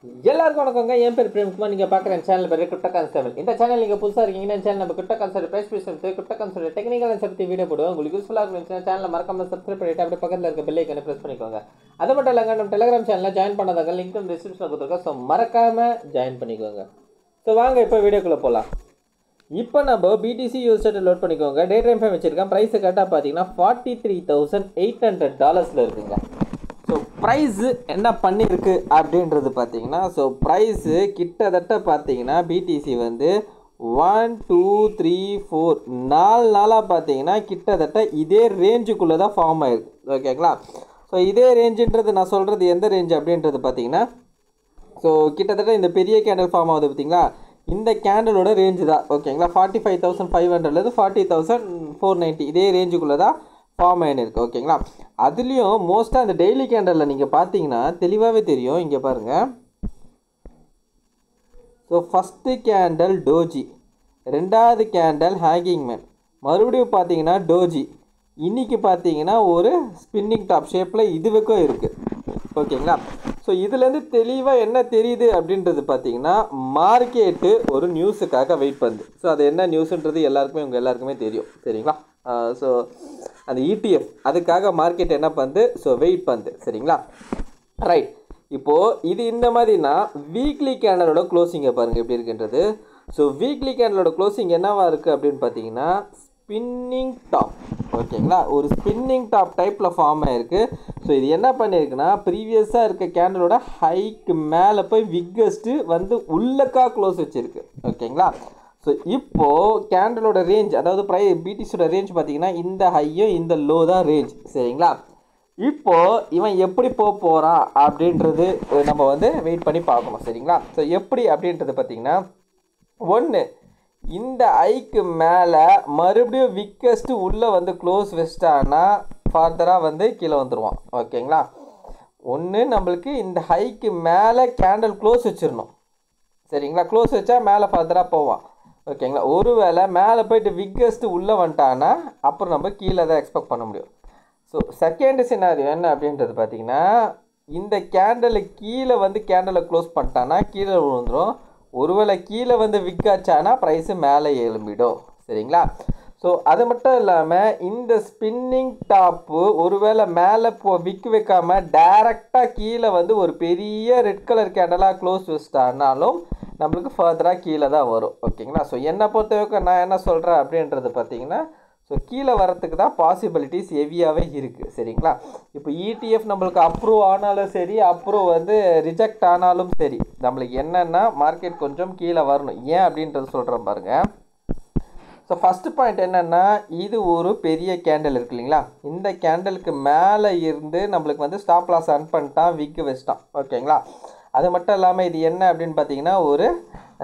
எல்லாருக்கும் வணக்கங்க. என் பேர் பிரேம்குமார். நீங்கள் பார்க்குற சேனல் பேர் கிரிப்டோ கான்செப்ட். இந்த சேனல் நீங்கள் புதுசாக இருக்கீங்கன்னா சேனல் நம்ம கிரிப்டோ கான்செப்ட் பேஸ் பேசுறது கிரிப்டோ கான்செப்ட் டெக்னிக்கல் பற்றி வீடியோ போடுவோம். உங்களுக்கு யூஸ்ஃபுல்லாக இருந்துச்சுன்னா சேனலில் மறக்காம சப்ஸ்கிரைப் பண்ணிட்டு அப்படியே பக்கத்தில் இருக்க பெல் ஐக்கனை ப்ரெஸ் பண்ணிக்கோங்க. அது மட்டும் இல்லைங்க, நம்ம டெலிகிராம் சேனலில் ஜாயின் பண்ணாதாங்க லிங்க் டிஸ்கிரிப்ஷனில் கொடுத்துருக்கோம். ஸோ மறக்காமல் ஜாயின் பண்ணிக்கோங்க. ஸோ வாங்க இப்போ வீடியோக்குள்ளே போகலாம். இப்போ நம்ம பிடிசி யூஎஸ்டி லோட் பண்ணிக்கோங்க. டே டைம் ஃபைவ் வச்சுருக்கேன். ப்ரைஸு கரெக்டாக பார்த்தீங்கன்னா $43,800 இருக்குங்க. ஸோ ப்ரைஸு என்ன பண்ணியிருக்கு அப்படின்றது பார்த்தீங்கன்னா, ஸோ ப்ரைஸு கிட்டத்தட்ட பார்த்தீங்கன்னா பிடிசி வந்து 1 2 3 4 4 நாளாக பார்த்தீங்கன்னா கிட்டத்தட்ட இதே ரேஞ்சுக்குள்ளே தான் ஃபார்ம் ஆயிருக்கு. ஓகேங்களா? ஸோ இதே ரேஞ்சுன்றது நான் சொல்கிறது எந்த ரேஞ்சு அப்படின்றது பார்த்தீங்கன்னா, ஸோ கிட்டத்தட்ட இந்த பெரிய கேண்டில் ஃபார்ம் ஆகுது பார்த்தீங்களா, இந்த கேண்டலோட ரேஞ்சு தான். ஓகேங்களா? 45,500 40,490 இதே ரேஞ்சுக்குள்ளே தான் ஃபார்ம் ஆகிருக்கு. ஓகேங்களா? அதுலேயும் மோஸ்ட்டாக அந்த டெய்லி கேண்டலில் நீங்கள் பார்த்தீங்கன்னா தெளிவாகவே தெரியும். இங்கே பாருங்கள். ஸோ ஃபஸ்ட்டு கேண்டல் டோஜி, ரெண்டாவது கேண்டல் ஹேங்கிங் மேன், மறுபடியும் பார்த்தீங்கன்னா டோஜி, இன்றைக்கி பார்த்தீங்கன்னா ஒரு ஸ்பின்னிங் டாப் ஷேப்பில் இதுவரைக்கும் இருக்குது. ஓகேங்களா? ஸோ இதுலேருந்து தெளிவாக என்ன தெரியுது அப்படின்றது பார்த்தீங்கன்னா, மார்க்கெட்டு ஒரு நியூஸுக்காக வெயிட் பண்ணுது. ஸோ அது என்ன நியூஸுன்றது எல்லாருக்குமே உங்கள் எல்லாருக்குமே தெரியும். சரிங்களா? ஸோ அந்த ETF அதுக்காக மார்க்கெட் என்ன பண்ணுது, ஸோ வெயிட் பண்ணுது. சரிங்களா? ரைட். இப்போது இது இந்த மாதிரினா வீக்லி கேண்டலோட க்ளோசிங்கை பாருங்கள் எப்படி இருக்குன்றது. ஸோ வீக்லி கேண்டலோட க்ளோசிங் என்னவா இருக்குது அப்படின்னு பார்த்தீங்கன்னா, ஸ்பின்னிங் டாப். ஓகேங்களா? ஒரு ஸ்பின்னிங் டாப் டைப்பில் ஃபார்ம் ஆகிருக்கு. ஸோ இது என்ன பண்ணியிருக்குன்னா, ப்ரீவியஸாக இருக்க கேண்டலோட ஹைக்கு மேலே போய் விக்கஸ்ட்டு வந்து உள்ளக்கா க்ளோஸ் வச்சுருக்கு. ஓகேங்களா? ஸோ இப்போது கேண்டலோட ரேஞ்ச், அதாவது பிடிசியோட ரேஞ்ச் பார்த்தீங்கன்னா இந்த ஹையும் இந்த லோ தான் ரேஞ்ச். சரிங்களா? இப்போது இவன் எப்படி போகிறான் அப்படின்றது நம்ம வந்து வெயிட் பண்ணி பார்க்கணும். சரிங்களா? ஸோ எப்படி அப்படின்றது பார்த்தீங்கன்னா, ஒன்று இந்த ஐக்கு மேலே மறுபடியும் விக்கஸ்ட்டு உள்ளே வந்து க்ளோஸ் வச்சிட்டான்னா ஃபர்தராக வந்து கீழே வந்துடுவான். ஓகேங்களா? ஒன்று நம்மளுக்கு இந்த ஹைக்கு மேலே கேண்டல் க்ளோஸ் வச்சிடணும். சரிங்களா? க்ளோஸ் வச்சா மேலே ஃபர்தராக போவான். ஓகேங்களா? ஒருவேளை மேலே போய்ட்டு விக்கஸ்ட்டு உள்ளே வந்துட்டான்னா அப்புறம் நம்ம கீழே தான் எக்ஸ்பெக்ட் பண்ண முடியும். ஸோ செகண்ட் சினாரியோ என்ன அப்படின்றது பார்த்தீங்கன்னா, இந்த கேண்டலு கீழே வந்து கேண்டலை க்ளோஸ் பண்ணிட்டான்னா கீழே விழுந்துடும். ஒருவேளை கீழே வந்து விக்காச்சானா ப்ரைஸு மேலே எழும்பிடும். சரிங்களா? ஸோ அது மட்டும் இல்லாமல் இந்த ஸ்பின்னிங் டாப்பு ஒருவேளை மேலே விக்கு வைக்காமல் டைரெக்டாக கீழே வந்து ஒரு பெரிய ரெட் கலர் கேண்டலாக க்ளோஸ் வச்சிட்டானாலும் நம்மளுக்கு ஃபர்தராக கீழே தான் வரும். ஓகேங்களா? ஸோ என்னை பொறுத்த வரைக்கும் நான் என்ன சொல்கிறேன் அப்படின்றது பார்த்தீங்கன்னா, ஸோ கீழே வரத்துக்கு தான் பாசிபிலிட்டிஸ் ஹெவியாகவே இருக்குது. சரிங்களா? இப்போ ETF நம்மளுக்கு அப்ரூவ் ஆனாலும் சரி, அப்ரூவ் வந்து ரிஜெக்ட் ஆனாலும் சரி, நம்மளுக்கு என்னென்னா மார்க்கெட் கொஞ்சம் கீழே வரணும். ஏன் அப்படின்றது சொல்கிறேன் பாருங்கள். ஸோ ஃபஸ்ட்டு பாயிண்ட் என்னென்னா, இது ஒரு பெரிய கேண்டல் இருக்கு இல்லைங்களா, இந்த கேண்டலுக்கு மேலே இருந்து நம்மளுக்கு வந்து ஸ்டாப் லாஸ் அர்ன் பண்ணிட்டான், விக்கு வச்சிட்டான். ஓகேங்களா? அது மட்டும் இல்லாமல் இது என்ன அப்படின்னு பார்த்தீங்கன்னா ஒரு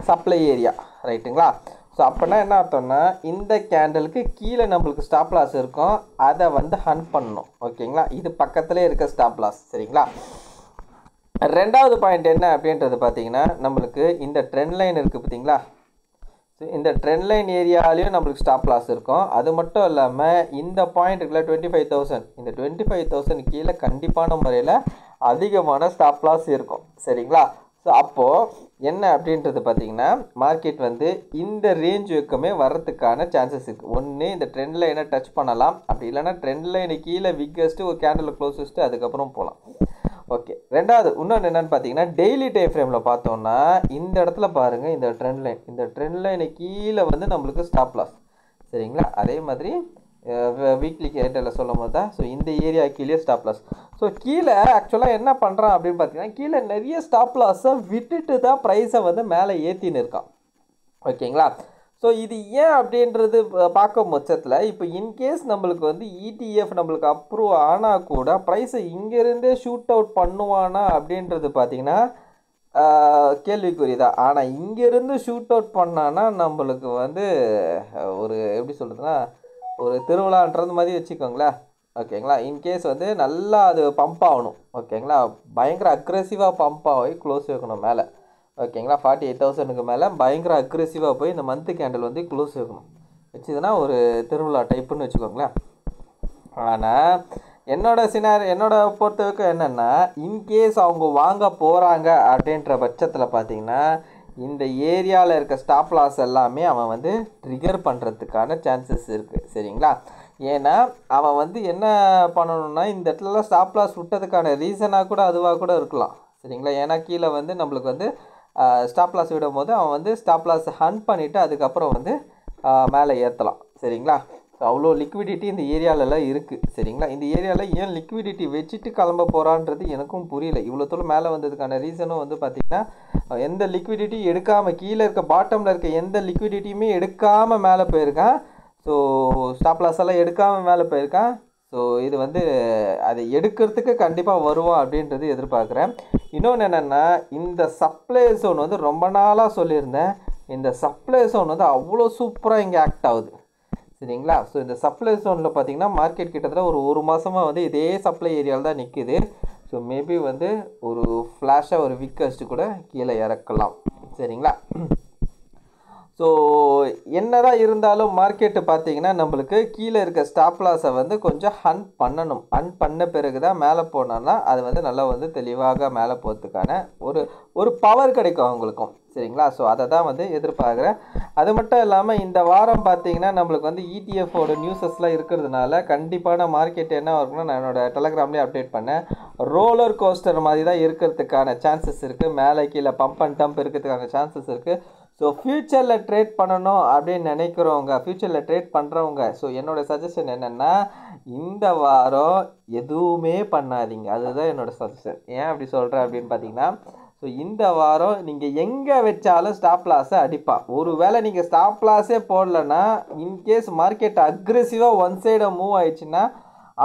சப்ளை ஏரியா. ரைட்டுங்களா? ஸோ அப்படின்னா என்ன அர்த்தம்னா, இந்த கேண்டலுக்கு கீழே நம்மளுக்கு ஸ்டாப் லாஸ் இருக்கும், அதை வந்து ஹண்ட் பண்ணணும். ஓகேங்களா? இது பக்கத்துலேயே இருக்க ஸ்டாப் லாஸ். சரிங்களா? ரெண்டாவது பாயிண்ட் என்ன அப்படின்றது பார்த்தீங்கன்னா, நம்மளுக்கு இந்த ட்ரெண்ட் லைன் இருக்குது பார்த்தீங்களா, ஸோ இந்த ட்ரெண்ட் லைன் ஏரியாலையும் நம்மளுக்கு ஸ்டாப் லாஸ் இருக்கும். அது மட்டும் இல்லாமல் இந்த பாயிண்ட் இருக்குல்ல 25,000, இந்த 25,000 கீழே கண்டிப்பான முறையில் அதிகமான ஸ்டாப் லாஸ் இருக்கும். சரிங்களா? ஸோ அப்போது என்ன அப்படின்றது பார்த்தீங்கன்னா, மார்க்கெட் வந்து இந்த ரேஞ்ச் வரைக்குமே வர்றதுக்கான சான்சஸ் இருக்குது. ஒன்று இந்த ட்ரெண்ட் லைனை டச் பண்ணலாம், அப்படி இல்லைனா ட்ரெண்ட் லைனை கீழே விக்கஸ்ட்டு ஒரு கேண்டில் க்ளோஸ் வச்சுட்டு அதுக்கப்புறம் போகலாம். ஓகே. ரெண்டாவது இன்னொன்று என்னென்னு பார்த்தீங்கன்னா, டெய்லி டைம் ஃப்ரேமில் பார்த்தோன்னா இந்த இடத்துல பாருங்கள், இந்த ட்ரெண்ட் லைனை கீழே வந்து நம்மளுக்கு ஸ்டாப் லாஸ். சரிங்களா? அதே மாதிரி வீக்லி கேண்டலில் சொல்லும் போது தான் ஸோ இந்த ஏரியா கீழே ஸ்டாப் லாஸ். ஸோ கீழே ஆக்சுவலாக என்ன பண்ணுறான் அப்படின்னு பார்த்தீங்கன்னா, கீழே நிறைய ஸ்டாப் லாஸை விட்டுட்டு தான் ப்ரைஸை வந்து மேலே ஏற்றின்னு இருக்கான். ஓகேங்களா? ஸோ இது ஏன் அப்படின்றது பார்க்கும் பட்சத்தில், இப்போ இன்கேஸ் நம்மளுக்கு வந்து ETF நம்மளுக்கு அப்ரூவ் ஆனால் கூட ப்ரைஸை இங்கேருந்தே ஷூட் அவுட் பண்ணுவானா அப்படின்றது பார்த்திங்கன்னா கேள்விக்குறி தான். ஆனால் இங்கேருந்து ஷூட் அவுட் பண்ணான்னா நம்மளுக்கு வந்து ஒரு எப்படி சொல்கிறதுனா ஒரு திருவிழான்றது மாதிரி வச்சுக்கோங்களேன். ஓகேங்களா? இன்கேஸ் வந்து நல்லா அது பம்ப் ஆகணும். ஓகேங்களா? பயங்கர அக்ரெசிவாக பம்ப் ஆகி க்ளோஸ் வைக்கணும் மேலே. ஓகேங்களா? 48,000க்கு மேலே பயங்கர அக்ரெசிவாக போய் இந்த மந்த்து கேண்டில் வந்து க்ளோஸ் வைக்கணும். வச்சுதுன்னா ஒரு திருவிழா டைப்புன்னு வச்சுக்கோங்களேன். ஆனால் என்னோட பொறுத்தவரைக்கும் என்னென்னா, இன்கேஸ் அவங்க வாங்க போகிறாங்க அப்படின்ற பட்சத்தில் பார்த்தீங்கன்னா, இந்த ஏரியாவில் இருக்க ஸ்டாப் லாஸ் எல்லாமே அவன் வந்து ட்ரிகர் பண்ணுறதுக்கான சான்சஸ் இருக்குது. சரிங்களா? ஏன்னா அவன் வந்து என்ன பண்ணணும்னா, இந்த இடத்துலலாம் ஸ்டாப் லாஸ் விட்டதுக்கான ரீசனாக கூட அதுவாக கூட இருக்கலாம். சரிங்களா? ஏன்னா கீழே வந்து நம்மளுக்கு வந்து ஸ்டாப் லாஸ் விடும் போது அவன் வந்து ஸ்டாப் லாஸ் ஹண்ட் பண்ணிவிட்டு அதுக்கப்புறம் வந்து மேலே ஏற்றலாம். சரிங்களா? ஸோ அவ்வளோ லிக்விடிட்டி இந்த ஏரியாலலாம் இருக்குது. சரிங்களா? இந்த ஏரியாவில் ஏன் லிக்விடிட்டி வச்சுட்டு கிளம்ப போகிறான்றது எனக்கும் புரியல. இவ்வளோ தூரம் மேலே வந்ததுக்கான ரீசனும் வந்து பார்த்திங்கன்னா, எந்த லிக்விடிட்டி எடுக்காமல் கீழே இருக்க பாட்டமில் இருக்க எந்த லிக்விடிட்டியுமே எடுக்காமல் மேலே போயிருக்கான். ஸோ ஸ்டாப் லாஸ் எல்லாம் எடுக்காமல் மேலே போயிருக்கான். ஸோ இது வந்து அதை எடுக்கிறதுக்கு கண்டிப்பாக வருவான் அப்படின்றது எதிர்பார்க்குறேன். இன்னொன்று என்னென்னா, இந்த சப்ளை ஜோன் வந்து ரொம்ப நாளாக சொல்லியிருந்தேன். இந்த சப்ளை ஜோன் வந்து அவ்வளோ சூப்பராக இங்கே ஆக்ட் ஆகுது. சரிங்களா? ஸோ இந்த சப்ளை ஜோனில் பார்த்தீங்கன்னா மார்க்கெட் கிட்டத்தட்ட ஒரு மாதமாக வந்து இதே சப்ளை ஏரியாவில் தான் நிற்கிது. ஸோ மேபி வந்து ஒரு ஃப்ளாஷாக ஒரு விக்கஸ்ட்டு கூட கீழே இறக்கலாம். சரிங்களா? ஸோ என்னதான் இருந்தாலும் மார்க்கெட்டு பார்த்தீங்கன்னா நம்மளுக்கு கீழே இருக்க ஸ்டாப் லாஸை வந்து கொஞ்சம் ஹண்ட் பண்ணணும். ஹண்ட் பண்ண பிறகு தான் மேலே போனோன்னா அது வந்து நல்லா வந்து தெளிவாக மேலே போகிறதுக்கான ஒரு பவர் கிடைக்கும் அவங்களுக்கும். சரிங்களா? ஸோ அதை தான் வந்து எதிர்பார்க்குறேன். அது மட்டும் இல்லாமல் இந்த வாரம் பார்த்தீங்கன்னா நம்மளுக்கு வந்து இடிஎஃபோட நியூஸஸ்லாம் இருக்கிறதுனால கண்டிப்பான மார்க்கெட் என்ன இருக்குன்னா, நான் என்னோடய டெலகிராம்லேயே அப்டேட் பண்ணேன். ரோலர் கோஸ்டர் மாதிரி தான் இருக்கிறதுக்கான சான்சஸ் இருக்குது. மேலே கீழே பம்ப் அண்ட் டம்ப் இருக்கிறதுக்கான சான்சஸ் இருக்குது. ஸோ ஃப்யூச்சரில் ட்ரேட் பண்ணணும் அப்படின்னு நினைக்கிறவங்க, ஃப்யூச்சரில் ட்ரேட் பண்ணுறவங்க, ஸோ என்னோடய சஜஷன் என்னென்னா, இந்த வாரம் எதுவுமே பண்ணாதீங்க. அதுதான் என்னோடய சஜஷன். ஏன் அப்படி சொல்கிறேன் அப்படின்னு பார்த்தீங்கன்னா, ஸோ இந்த வாரம் நீங்கள் எங்கே வச்சாலும் ஸ்டாப் லாஸை அடிப்பான். ஒரு வேளை நீங்கள் ஸ்டாப் லாஸே போடலைன்னா, இன்கேஸ் மார்க்கெட் அக்ரெசிவாக ஒன் சைடை மூவ் ஆயிடுச்சுன்னா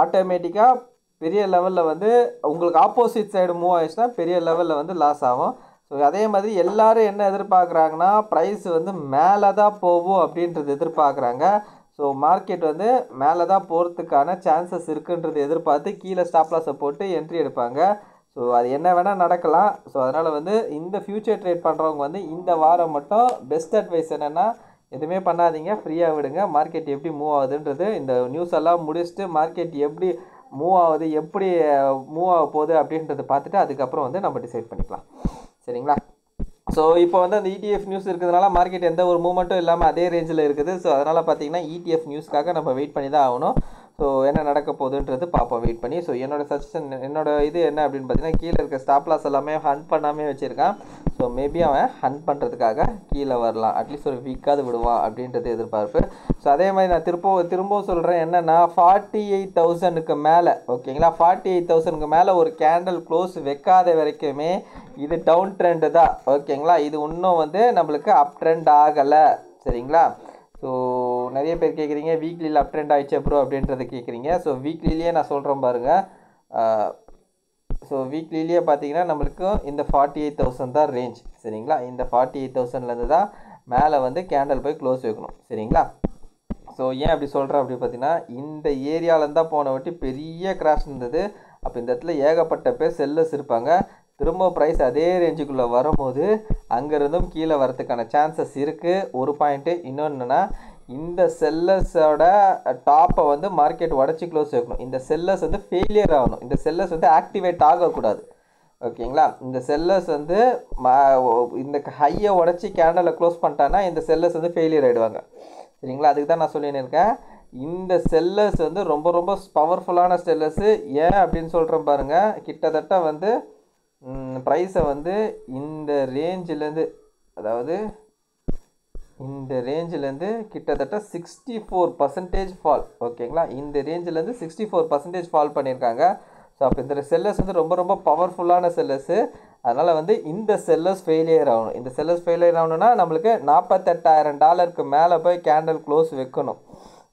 ஆட்டோமேட்டிக்காக பெரிய லெவலில் வந்து உங்களுக்கு ஆப்போசிட் சைடு மூவ் ஆயிடுச்சுன்னா பெரிய லெவலில் வந்து லாஸ் ஆகும். ஸோ அதே மாதிரி எல்லோரும் என்ன எதிர்பார்க்குறாங்கன்னா, ப்ரைஸ் வந்து மேலே தான் போகும் அப்படின்றது எதிர்பார்க்குறாங்க. ஸோ மார்க்கெட் வந்து மேலே தான் போகிறதுக்கான சான்சஸ் இருக்குன்றது எதிர்பார்த்து கீழே ஸ்டாப் லாஸை போட்டு என்ட்ரி எடுப்பாங்க. ஸோ அது என்ன வேணால் நடக்கலாம். ஸோ அதனால் வந்து இந்த ஃப்யூச்சர் ட்ரேட் பண்ணுறவங்க வந்து இந்த வாரம் மட்டும் பெஸ்ட் அட்வைஸ் என்னென்னா, எதுவுமே பண்ணாதீங்க, ஃப்ரீயாக விடுங்க. மார்க்கெட் எப்படி மூவ் ஆகுதுன்றது இந்த நியூஸ் எல்லாம் முடிச்சுட்டு மார்க்கெட் எப்படி மூவ் ஆகுது, எப்படி மூவ் ஆக போகுது அப்படின்றத பார்த்துட்டு அதுக்கப்புறம் வந்து நம்ம டிசைட் பண்ணிக்கலாம். சரிங்களா? ஸோ இப்போ வந்து அந்த ETF நியூஸ் இருக்கிறதுனால மார்க்கெட் எந்த ஒரு மூவ்மெண்ட்டும் இல்லாமல் அதே ரேஞ்சில் இருக்குது. ஸோ அதனால் பார்த்தீங்கன்னா ETF நியூஸ்க்காக நம்ம வெயிட் பண்ணி தான் ஆகணும். ஸோ என்ன நடக்க போகுதுன்றது பார்ப்போம் வெயிட் பண்ணி. ஸோ என்னோடய சஜஷன், என்னோடய இது என்ன அப்படின்னு பார்த்தீங்கன்னா, கீழே இருக்க ஸ்டாப் லாஸ் எல்லாமே ஹண்ட் பண்ணாமே வச்சுருக்கான். ஸோ மேபி அவன் ஹண்ட் பண்ணுறதுக்காக கீழே வரலாம், அட்லீஸ்ட் ஒரு வீக்காவது விடுவான் அப்படின்றது எதிர்பார்ப்பு. ஸோ அதே மாதிரி நான் திரும்பவும் சொல்கிறேன் என்னென்னா, 48,000க்கு மேலே, ஓகேங்களா, 48,000க்கு மேலே ஒரு கேண்டில் க்ளோஸ் வைக்காத வரைக்குமே இது டவுன் ட்ரெண்டு தான். ஓகேங்களா? இது இன்னும் வந்து நம்மளுக்கு அப் ட்ரெண்ட் ஆகலை. சரிங்களா? ஸோ நிறைய பேர் கேட்குறீங்க வீக்லியில் அப் ட்ரெண்ட் ஆகிடுச்சு ப்ரோ அப்படின்றத கேட்குறீங்க. ஸோ வீக்லிலேயே நான் சொல்கிறேன் பாருங்கள். ஸோ வீக்லிலேயே பார்த்தீங்கன்னா நம்மளுக்கு இந்த 48,000 தான் ரேஞ்ச். சரிங்களா? இந்த 48,000லேருந்து தான் மேலே வந்து கேண்டில் போய் க்ளோஸ் வைக்கணும். சரிங்களா? ஸோ ஏன் அப்படி சொல்கிறேன் அப்படி பார்த்தீங்கன்னா, இந்த ஏரியாவிலேருந்து தான் போன வாட்டி பெரிய கிராஷ் இருந்தது. அப்போ இந்த இடத்துல ஏகப்பட்ட பேர் செல்லர்ஸ் இருப்பாங்க. திரும்ப ப்ரைஸ் அதே ரேஞ்சுக்குள்ளே வரும்போது அங்கேருந்தும் கீழே வரதுக்கான சான்சஸ் இருக்குது. ஒரு பாயிண்ட்டு. இன்னொன்றுனா, இந்த செல்லர்ஸோட டாப்பை வந்து மார்க்கெட் உடச்சி க்ளோஸ் வைக்கணும். இந்த செல்லர்ஸ் வந்து ஃபெயிலியர் ஆகணும். இந்த செல்லர்ஸ் வந்து ஆக்டிவேட் ஆகக்கூடாது. ஓகேங்களா? இந்த செல்லர்ஸ் வந்து இந்த ஹையை உடச்சி கேண்டலை க்ளோஸ் பண்ணிட்டான்னா இந்த செல்லர்ஸ் வந்து ஃபெயிலியர் ஆகிடுவாங்க. சரிங்களா? அதுக்கு தான் நான் சொல்லின்னு இருக்கேன். இந்த செல்லர்ஸ் வந்து ரொம்ப ரொம்ப பவர்ஃபுல்லான செல்லர்ஸு. ஏன் அப்படின்னு சொல்கிறேன் பாருங்கள். கிட்டத்தட்ட வந்து ப்ரைஸை வந்து இந்த ரேஞ்சிலேருந்து, அதாவது இந்த ரேஞ்சிலேருந்து கிட்டத்தட்ட 64% ஃபால். ஓகேங்களா? இந்த ரேஞ்சிலேருந்து 64% ஃபால் பண்ணியிருக்காங்க. ஸோ அப்போ இந்த செல்லர்ஸ் வந்து ரொம்ப ரொம்ப பவர்ஃபுல்லான செல்லர்ஸு. அதனால் வந்து இந்த செல்லர்ஸ் ஃபெயிலியர் ஆகணும். இந்த செல்லர்ஸ் ஃபெயிலியர் ஆகணும்னா நம்மளுக்கு $48,000 மேலே போய் கேண்டில் க்ளோஸ் வைக்கணும்.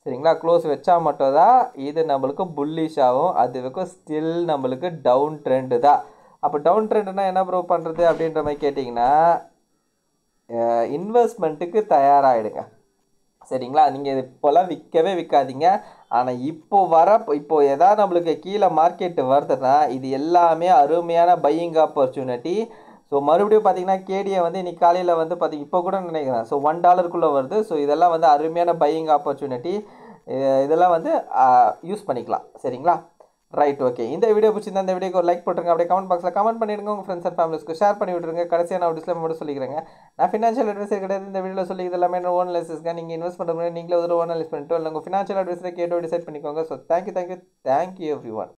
சரிங்களா? க்ளோஸ் வச்சா மட்டும் தான் இது நம்மளுக்கு புல்லிஷ் ஆகும். அது வரைக்கும் ஸ்டில் நம்மளுக்கு டவுன் ட்ரெண்டு தான். அப்போ டவுன் ட்ரெண்டுனா என்ன ப்ரோ பண்ணுறது அப்படின்ற மாதிரி கேட்டிங்கன்னா, இன்வெஸ்ட்மெண்ட்டுக்கு தயாராகிடுங்க. சரிங்களா? நீங்கள் இப்போல்லாம் விற்காதீங்க. ஆனால் இப்போ எதாவது நம்மளுக்கு கீழே மார்க்கெட்டு வருதுன்னா இது எல்லாமே அருமையான பையிங் ஆப்பர்ச்சுனிட்டி. ஸோ மறுபடியும் பார்த்தீங்கன்னா கேடியை வந்து இன்றைக்கி காலையில் வந்து இப்போ கூட நினைக்கிறேன். ஸோ $1 வருது. ஸோ இதெல்லாம் வந்து அருமையான பையிங் ஆப்பர்ச்சுனிட்டி. இதெல்லாம் வந்து யூஸ் பண்ணிக்கலாம். சரிங்களா? Right okay. இந்த வீடியோ பிடிச்சிருந்தா இந்த வீடியோக்கு ஒரு லைக் போட்டுருங்க. அப்படியே கமெண்ட் பாக்ஸில் கமெண்ட் பண்ணிடுங்க. உங்கள் ஃப்ரெண்ட்ஸ் அண்ட் ஃபேமிலிஸ்க்கு ஷேர் பண்ணி விட்டுருங்க. கடைசியாக நான் டிஸ்க்ளைமர் மட்டும் சொல்லிக்கிறேங்க. நான் ஃபினான்ஷியல் அட்வைசர் கிடையாது. இந்த வீடியோவில் சொல்லிக்கிறது எல்லாமே என்னோட ஓன் அனாலிசிஸ்ங்க. நீங்கள் இன்வெஸ்ட் பண்ணுற முன்னாடி நீங்களே ஒரு ஓன் அனாலிஸ் பண்ணிட்டு இல்லை உங்கள் ஃபினான்ஷியல் அட்வைசரை கேட்டு டிசைட் பண்ணிக்கோங்க. So thank you every one.